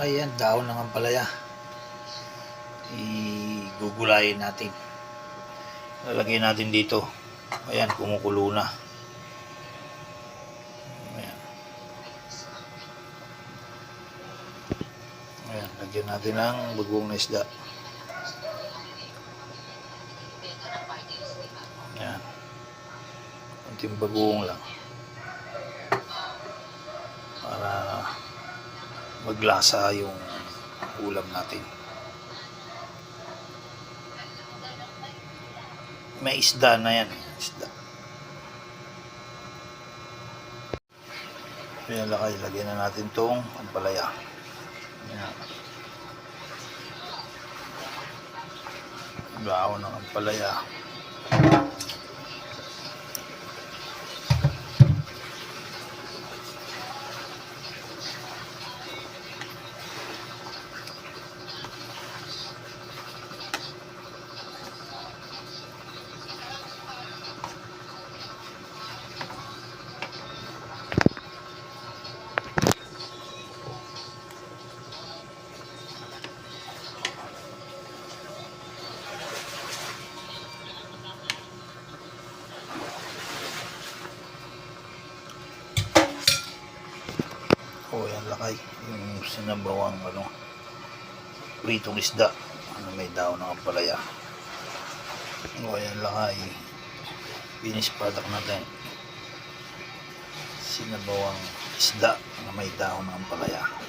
Ayan, daon ng ampalaya. Igugulayin natin. Lalagay natin dito. Ayan, kumukulo na. Ayan. Ayan, lagyan natin ng bagong na isda. Ayan. Kunting bagong lang. Para maglasa yung ulam natin. May isda na yan. Isda. Ayan, lagyan na natin tong ampalaya. Ayan. Daon ng ampalaya. O yan, lakay yung sinabawang pritong isda may daon ng ampalaya. O yan, lakay finish product natin, sinabawang isda na may daon ng ampalaya.